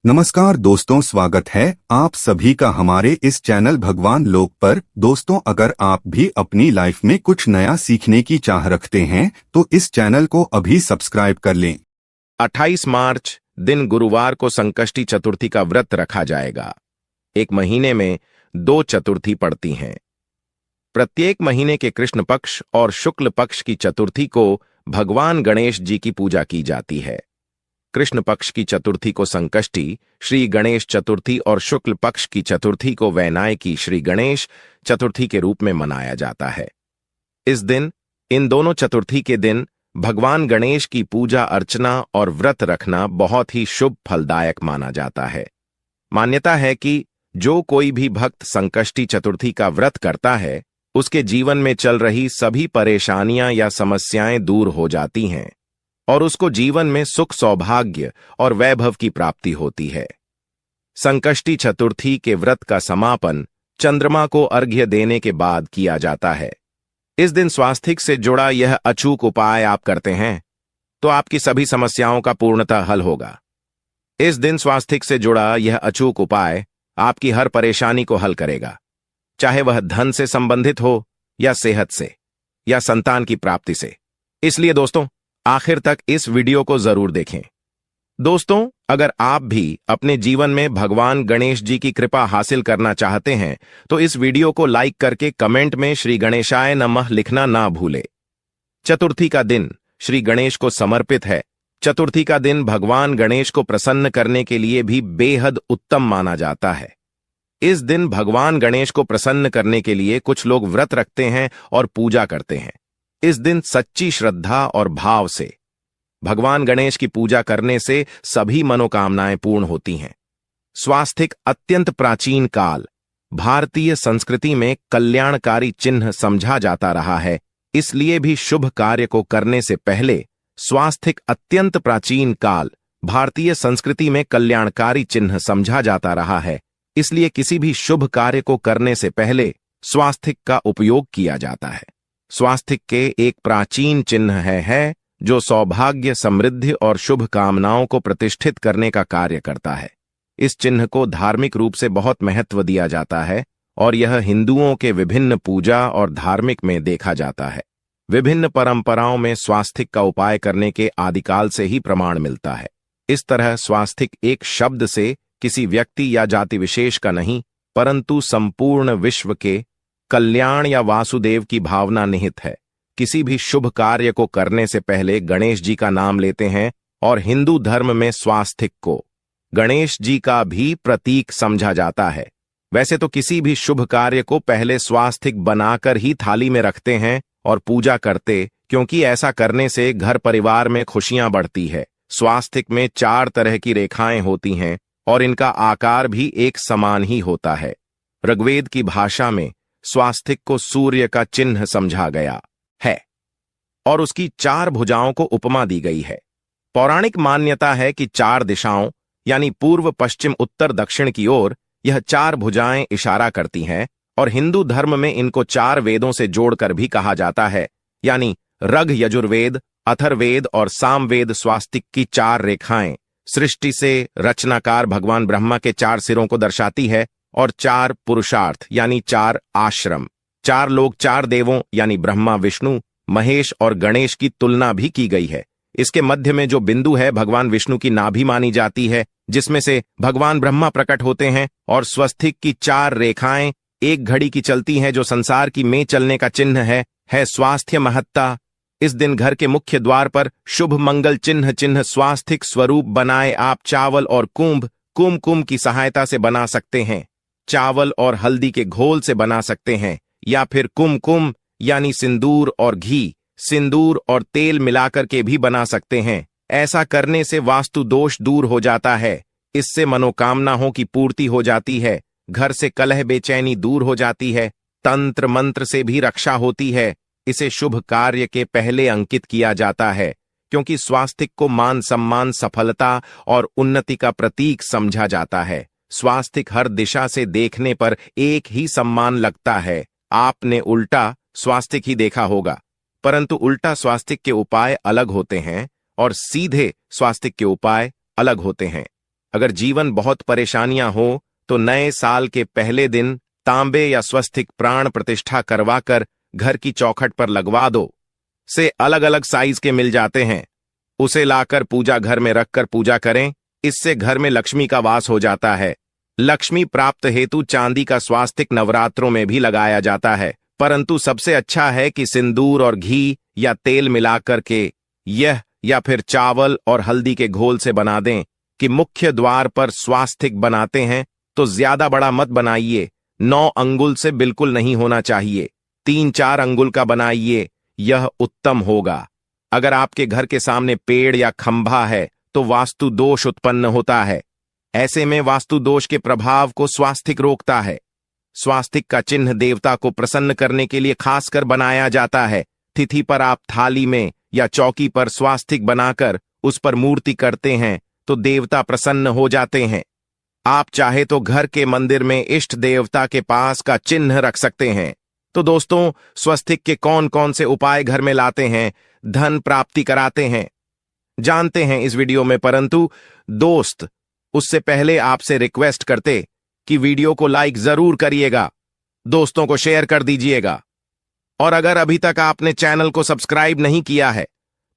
नमस्कार दोस्तों, स्वागत है आप सभी का हमारे इस चैनल भगवान लोक पर। दोस्तों, अगर आप भी अपनी लाइफ में कुछ नया सीखने की चाह रखते हैं तो इस चैनल को अभी सब्सक्राइब कर लें। 28 मार्च दिन गुरुवार को संकष्टी चतुर्थी का व्रत रखा जाएगा। एक महीने में 2 चतुर्थी पड़ती हैं। प्रत्येक महीने के कृष्ण पक्ष और शुक्ल पक्ष की चतुर्थी को भगवान गणेश जी की पूजा की जाती है। कृष्ण पक्ष की चतुर्थी को संकष्टी श्री गणेश चतुर्थी और शुक्ल पक्ष की चतुर्थी को वैनायकी श्री गणेश चतुर्थी के रूप में मनाया जाता है। इस दिन, इन दोनों चतुर्थी के दिन भगवान गणेश की पूजा अर्चना और व्रत रखना बहुत ही शुभ फलदायक माना जाता है। मान्यता है कि जो कोई भी भक्त संकष्टी चतुर्थी का व्रत करता है, उसके जीवन में चल रही सभी परेशानियां या समस्याएं दूर हो जाती हैं और उसको जीवन में सुख, सौभाग्य और वैभव की प्राप्ति होती है। संकष्टी चतुर्थी के व्रत का समापन चंद्रमा को अर्घ्य देने के बाद किया जाता है। इस दिन स्वास्थ्य से जुड़ा यह अचूक उपाय आप करते हैं तो आपकी सभी समस्याओं का पूर्णतः हल होगा। इस दिन स्वास्थ्य से जुड़ा यह अचूक उपाय आपकी हर परेशानी को हल करेगा, चाहे वह धन से संबंधित हो या सेहत से या संतान की प्राप्ति से। इसलिए दोस्तों, आखिर तक इस वीडियो को जरूर देखें। दोस्तों, अगर आप भी अपने जीवन में भगवान गणेश जी की कृपा हासिल करना चाहते हैं तो इस वीडियो को लाइक करके कमेंट में श्री गणेशाय नमः लिखना ना भूले। चतुर्थी का दिन श्री गणेश को समर्पित है। चतुर्थी का दिन भगवान गणेश को प्रसन्न करने के लिए भी बेहद उत्तम माना जाता है। इस दिन भगवान गणेश को प्रसन्न करने के लिए कुछ लोग व्रत रखते हैं और पूजा करते हैं। इस दिन सच्ची श्रद्धा और भाव से भगवान गणेश की पूजा करने से सभी मनोकामनाएं पूर्ण होती हैं। स्वास्तिक अत्यंत प्राचीन काल भारतीय संस्कृति में कल्याणकारी चिन्ह समझा जाता रहा है। इसलिए भी शुभ कार्य को करने से पहले स्वास्तिक अत्यंत प्राचीन काल भारतीय संस्कृति में कल्याणकारी चिन्ह समझा जाता रहा है। इसलिए किसी भी शुभ कार्य को करने से पहले स्वास्तिक का उपयोग किया जाता है। स्वास्तिक के एक प्राचीन चिन्ह है जो सौभाग्य, समृद्धि और शुभ कामनाओं को प्रतिष्ठित करने का कार्य करता है। इस चिन्ह को धार्मिक रूप से बहुत महत्व दिया जाता है और यह हिंदुओं के विभिन्न पूजा और धार्मिक में देखा जाता है। विभिन्न परंपराओं में स्वास्तिक का उपाय करने के आदिकाल से ही प्रमाण मिलता है। इस तरह स्वास्तिक एक शब्द से किसी व्यक्ति या जाति विशेष का नहीं, परंतु संपूर्ण विश्व के कल्याण या वासुदेव की भावना निहित है। किसी भी शुभ कार्य को करने से पहले गणेश जी का नाम लेते हैं और हिंदू धर्म में स्वास्तिक को गणेश जी का भी प्रतीक समझा जाता है। वैसे तो किसी भी शुभ कार्य को पहले स्वास्तिक बनाकर ही थाली में रखते हैं और पूजा करते, क्योंकि ऐसा करने से घर परिवार में खुशियां बढ़ती है। स्वास्तिक में 4 तरह की रेखाएं होती हैं और इनका आकार भी एक समान ही होता है। ऋग्वेद की भाषा में स्वास्तिक को सूर्य का चिन्ह समझा गया है और उसकी 4 भुजाओं को उपमा दी गई है। पौराणिक मान्यता है कि 4 दिशाओं यानी पूर्व, पश्चिम, उत्तर, दक्षिण की ओर यह 4 भुजाएं इशारा करती हैं और हिंदू धर्म में इनको 4 वेदों से जोड़कर भी कहा जाता है, यानी ऋग, यजुर्वेद, अथर्ववेद और सामवेद। स्वास्तिक की 4 रेखाएं सृष्टि से रचनाकार भगवान ब्रह्मा के 4 सिरों को दर्शाती है और 4 पुरुषार्थ यानी 4 आश्रम, 4 लोग, 4 देवों यानी ब्रह्मा, विष्णु, महेश और गणेश की तुलना भी की गई है। इसके मध्य में जो बिंदु है भगवान विष्णु की नाभि मानी जाती है, जिसमें से भगवान ब्रह्मा प्रकट होते हैं। और स्वस्तिक की 4 रेखाएं एक घड़ी की चलती हैं, जो संसार की में चलने का चिन्ह है स्वास्थ्य महत्ता। इस दिन घर के मुख्य द्वार पर शुभ मंगल चिन्ह स्वास्तिक स्वरूप बनाए आप चावल और कुमकुम की सहायता से बना सकते हैं। चावल और हल्दी के घोल से बना सकते हैं या फिर कुमकुम यानी सिंदूर और घी, सिंदूर और तेल मिलाकर के भी बना सकते हैं। ऐसा करने से वास्तु दोष दूर हो जाता है। इससे मनोकामनाओं की पूर्ति हो जाती है। घर से कलह, बेचैनी दूर हो जाती है। तंत्र मंत्र से भी रक्षा होती है। इसे शुभ कार्य के पहले अंकित किया जाता है, क्योंकि स्वास्तिक को मान सम्मान, सफलता और उन्नति का प्रतीक समझा जाता है। स्वास्तिक हर दिशा से देखने पर एक ही सम्मान लगता है। आपने उल्टा स्वास्तिक ही देखा होगा, परंतु उल्टा स्वास्तिक के उपाय अलग होते हैं और सीधे स्वास्तिक के उपाय अलग होते हैं। अगर जीवन बहुत परेशानियां हो तो नए साल के पहले दिन तांबे या स्वस्तिक प्राण प्रतिष्ठा करवाकर घर की चौखट पर लगवा दो। से अलग अलग साइज के मिल जाते हैं, उसे लाकर पूजा घर में रखकर पूजा करें। इससे घर में लक्ष्मी का वास हो जाता है। लक्ष्मी प्राप्त हेतु चांदी का स्वास्तिक नवरात्रों में भी लगाया जाता है, परंतु सबसे अच्छा है कि सिंदूर और घी या तेल मिलाकर के यह या फिर चावल और हल्दी के घोल से बना दें। कि मुख्य द्वार पर स्वास्तिक बनाते हैं तो ज्यादा बड़ा मत बनाइए, 9 अंगुल से बिल्कुल नहीं होना चाहिए, 3-4 अंगुल का बनाइए, यह उत्तम होगा। अगर आपके घर के सामने पेड़ या खंभा है तो वास्तु दोष उत्पन्न होता है। ऐसे में वास्तु दोष के प्रभाव को स्वास्तिक रोकता है। स्वास्तिक का चिन्ह देवता को प्रसन्न करने के लिए खासकर बनाया जाता है। तिथि पर आप थाली में या चौकी पर स्वास्तिक बनाकर उस पर मूर्ति करते हैं तो देवता प्रसन्न हो जाते हैं। आप चाहे तो घर के मंदिर में इष्ट देवता के पास का चिन्ह रख सकते हैं। तो दोस्तों, स्वस्तिक के कौन कौन से उपाय घर में लाते हैं, धन प्राप्ति कराते हैं, जानते हैं इस वीडियो में। परंतु दोस्त, उससे पहले आपसे रिक्वेस्ट करते कि वीडियो को लाइक जरूर करिएगा, दोस्तों को शेयर कर दीजिएगा, और अगर अभी तक आपने चैनल को सब्सक्राइब नहीं किया है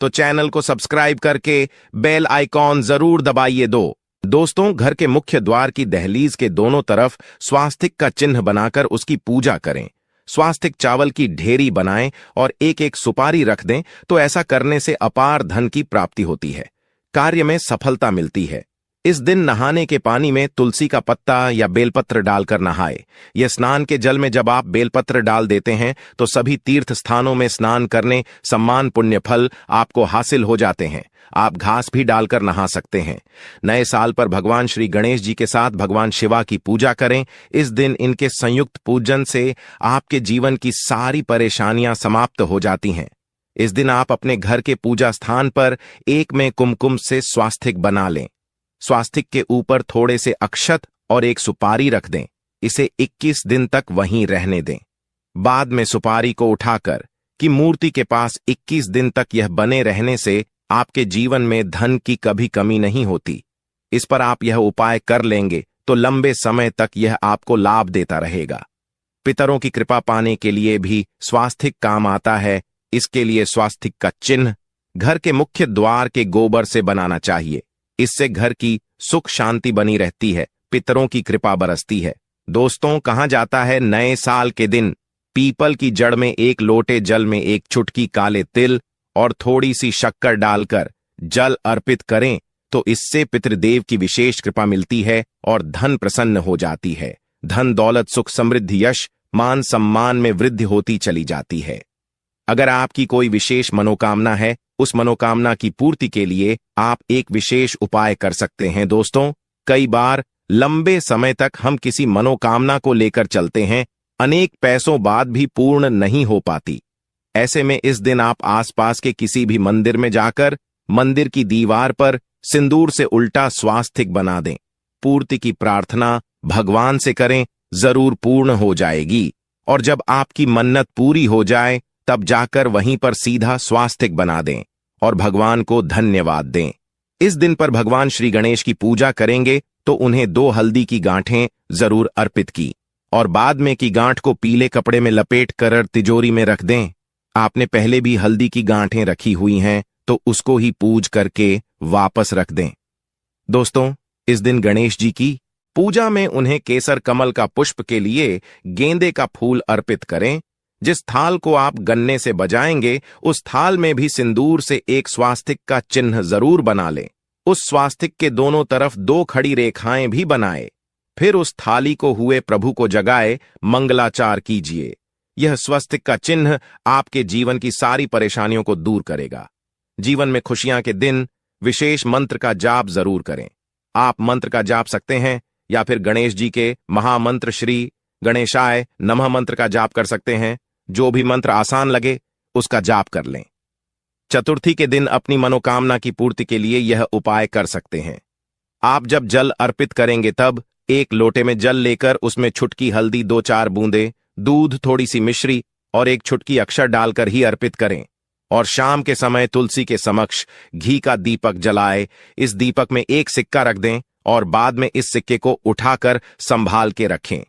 तो चैनल को सब्सक्राइब करके बेल आइकॉन जरूर दबाइए दोस्तों, घर के मुख्य द्वार की दहलीज के दोनों तरफ स्वास्तिक का चिन्ह बनाकर उसकी पूजा करें। स्वास्तिक चावल की ढेरी बनाएं और एक एक सुपारी रख दें तो ऐसा करने से अपार धन की प्राप्ति होती है, कार्य में सफलता मिलती है। इस दिन नहाने के पानी में तुलसी का पत्ता या बेलपत्र डालकर नहाए। यह स्नान के जल में जब आप बेलपत्र डाल देते हैं तो सभी तीर्थ स्थानों में स्नान करने सम्मान पुण्य फल आपको हासिल हो जाते हैं। आप घास भी डालकर नहा सकते हैं। नए साल पर भगवान श्री गणेश जी के साथ भगवान शिवा की पूजा करें। इस दिन इनके संयुक्त पूजन से आपके जीवन की सारी परेशानियां समाप्त हो जाती हैं। इस दिन आप अपने घर के पूजा स्थान पर एक में कुमकुम से स्वास्तिक बना लें। स्वास्तिक के ऊपर थोड़े से अक्षत और एक सुपारी रख दें। इसे 21 दिन तक वहीं रहने दें। बाद में सुपारी को उठाकर कि मूर्ति के पास 21 दिन तक यह बने रहने से आपके जीवन में धन की कभी कमी नहीं होती। इस पर आप यह उपाय कर लेंगे तो लंबे समय तक यह आपको लाभ देता रहेगा। पितरों की कृपा पाने के लिए भी स्वास्तिक काम आता है। इसके लिए स्वास्तिक का चिन्ह घर के मुख्य द्वार के गोबर से बनाना चाहिए। इससे घर की सुख शांति बनी रहती है, पितरों की कृपा बरसती है। दोस्तों, कहा जाता है नए साल के दिन पीपल की जड़ में 1 लोटे जल में 1 चुटकी काले तिल और थोड़ी सी शक्कर डालकर जल अर्पित करें तो इससे पितृदेव की विशेष कृपा मिलती है और धन प्रसन्न हो जाती है। धन दौलत सुख समृद्धि यश मान सम्मान में वृद्धि होती चली जाती है। अगर आपकी कोई विशेष मनोकामना है, उस मनोकामना की पूर्ति के लिए आप एक विशेष उपाय कर सकते हैं। दोस्तों, कई बार लंबे समय तक हम किसी मनोकामना को लेकर चलते हैं, अनेक पैसों बाद भी पूर्ण नहीं हो पाती। ऐसे में इस दिन आप आसपास के किसी भी मंदिर में जाकर मंदिर की दीवार पर सिंदूर से उल्टा स्वास्तिक बना दें। पूर्ति की प्रार्थना भगवान से करें, जरूर पूर्ण हो जाएगी। और जब आपकी मन्नत पूरी हो जाए तब जाकर वहीं पर सीधा स्वास्तिक बना दें और भगवान को धन्यवाद दें। इस दिन पर भगवान श्री गणेश की पूजा करेंगे तो उन्हें 2 हल्दी की गांठें जरूर अर्पित की और बाद में की गांठ को पीले कपड़े में लपेट कर तिजोरी में रख दें। आपने पहले भी हल्दी की गांठें रखी हुई हैं तो उसको ही पूज करके वापस रख दें। दोस्तों, इस दिन गणेश जी की पूजा में उन्हें केसर कमल का पुष्प के लिए गेंदे का फूल अर्पित करें। जिस थाल को आप गन्ने से बजाएंगे उस थाल में भी सिंदूर से एक स्वास्तिक का चिन्ह जरूर बना लें। उस स्वास्तिक के दोनों तरफ 2 खड़ी रेखाएं भी बनाए। फिर उस थाली को हुए प्रभु को जगाए मंगलाचार कीजिए। यह स्वस्तिक का चिन्ह आपके जीवन की सारी परेशानियों को दूर करेगा। जीवन में खुशियां के दिन विशेष मंत्र का जाप जरूर करें। आप मंत्र का जाप सकते हैं या फिर गणेश जी के महामंत्र श्री गणेशाय नमः मंत्र का जाप कर सकते हैं। जो भी मंत्र आसान लगे उसका जाप कर लें। चतुर्थी के दिन अपनी मनोकामना की पूर्ति के लिए यह उपाय कर सकते हैं। आप जब जल अर्पित करेंगे तब 1 लोटे में जल लेकर उसमें छुटकी हल्दी 2-4 बूंदे दूध थोड़ी सी मिश्री और 1 छुटकी अक्षर डालकर ही अर्पित करें और शाम के समय तुलसी के समक्ष घी का दीपक जलाए। इस दीपक में 1 सिक्का रख दें और बाद में इस सिक्के को उठाकर संभाल के रखें।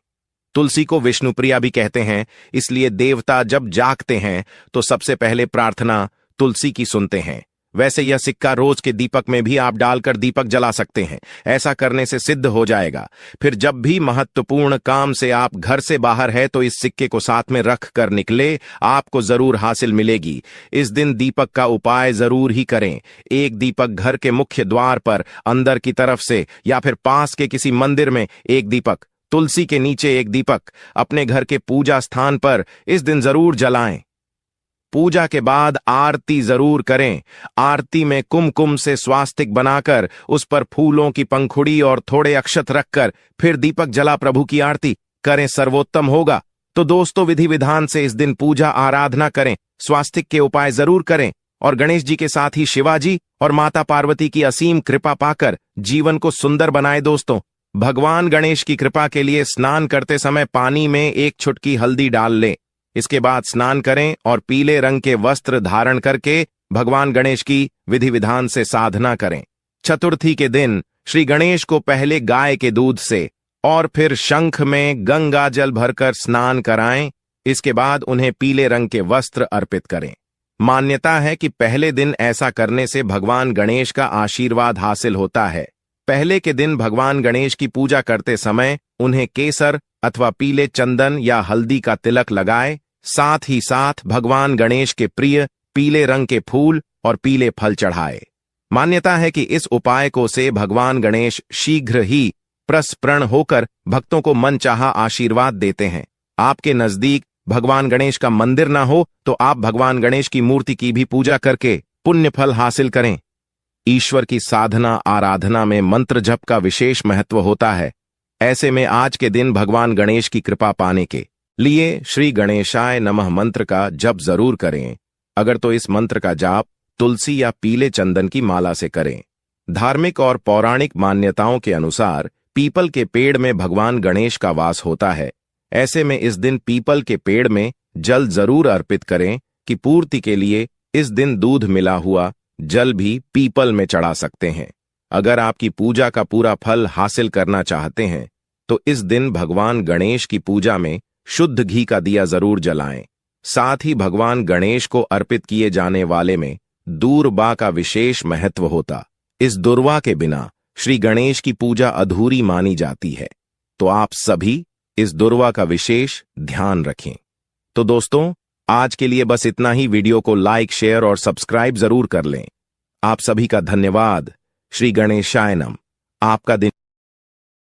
तुलसी को विष्णुप्रिया भी कहते हैं, इसलिए देवता जब जागते हैं तो सबसे पहले प्रार्थना तुलसी की सुनते हैं। वैसे यह सिक्का रोज के दीपक में भी आप डालकर दीपक जला सकते हैं। ऐसा करने से सिद्ध हो जाएगा। फिर जब भी महत्वपूर्ण काम से आप घर से बाहर है तो इस सिक्के को साथ में रख कर निकले, आपको जरूर हासिल मिलेगी। इस दिन दीपक का उपाय जरूर ही करें। एक दीपक घर के मुख्य द्वार पर अंदर की तरफ से या फिर पास के किसी मंदिर में एक दीपक, तुलसी के नीचे एक दीपक, अपने घर के पूजा स्थान पर इस दिन जरूर जलाएं। पूजा के बाद आरती जरूर करें। आरती में कुमकुम से स्वास्तिक बनाकर उस पर फूलों की पंखुड़ी और थोड़े अक्षत रखकर फिर दीपक जला प्रभु की आरती करें, सर्वोत्तम होगा। तो दोस्तों, विधि विधान से इस दिन पूजा आराधना करें, स्वास्तिक के उपाय जरूर करें और गणेश जी के साथ ही शिवाजी और माता पार्वती की असीम कृपा पाकर जीवन को सुंदर बनाए। दोस्तों, भगवान गणेश की कृपा के लिए स्नान करते समय पानी में एक चुटकी हल्दी डाल लें। इसके बाद स्नान करें और पीले रंग के वस्त्र धारण करके भगवान गणेश की विधि विधान से साधना करें। चतुर्थी के दिन श्री गणेश को पहले गाय के दूध से और फिर शंख में गंगा जल भरकर स्नान कराएं। इसके बाद उन्हें पीले रंग के वस्त्र अर्पित करें। मान्यता है कि पहले दिन ऐसा करने से भगवान गणेश का आशीर्वाद हासिल होता है। पहले के दिन भगवान गणेश की पूजा करते समय उन्हें केसर अथवा पीले चंदन या हल्दी का तिलक लगाए। साथ ही साथ भगवान गणेश के प्रिय पीले रंग के फूल और पीले फल चढ़ाए। मान्यता है कि इस उपाय को से भगवान गणेश शीघ्र ही प्रसन्न होकर भक्तों को मनचाहा आशीर्वाद देते हैं। आपके नजदीक भगवान गणेश का मंदिर ना हो तो आप भगवान गणेश की मूर्ति की भी पूजा करके पुण्य फल हासिल करें। ईश्वर की साधना आराधना में मंत्र जप का विशेष महत्व होता है। ऐसे में आज के दिन भगवान गणेश की कृपा पाने के लिए श्री गणेशाय नमः मंत्र का जप जरूर करें। अगर तो इस मंत्र का जाप तुलसी या पीले चंदन की माला से करें। धार्मिक और पौराणिक मान्यताओं के अनुसार पीपल के पेड़ में भगवान गणेश का वास होता है। ऐसे में इस दिन पीपल के पेड़ में जल जरूर अर्पित करें कि पूर्ति के लिए इस दिन दूध मिला हुआ जल भी पीपल में चढ़ा सकते हैं। अगर आपकी पूजा का पूरा फल हासिल करना चाहते हैं तो इस दिन भगवान गणेश की पूजा में शुद्ध घी का दिया जरूर जलाएं। साथ ही भगवान गणेश को अर्पित किए जाने वाले में दूर्वा का विशेष महत्व होता। इस दुर्वा के बिना श्री गणेश की पूजा अधूरी मानी जाती है। तो आप सभी इस दुर्वा का विशेष ध्यान रखें। तो दोस्तों, आज के लिए बस इतना ही। वीडियो को लाइक, शेयर और सब्सक्राइब जरूर कर लें। आप सभी का धन्यवाद। श्री गणेशाय नमः। आपका दिन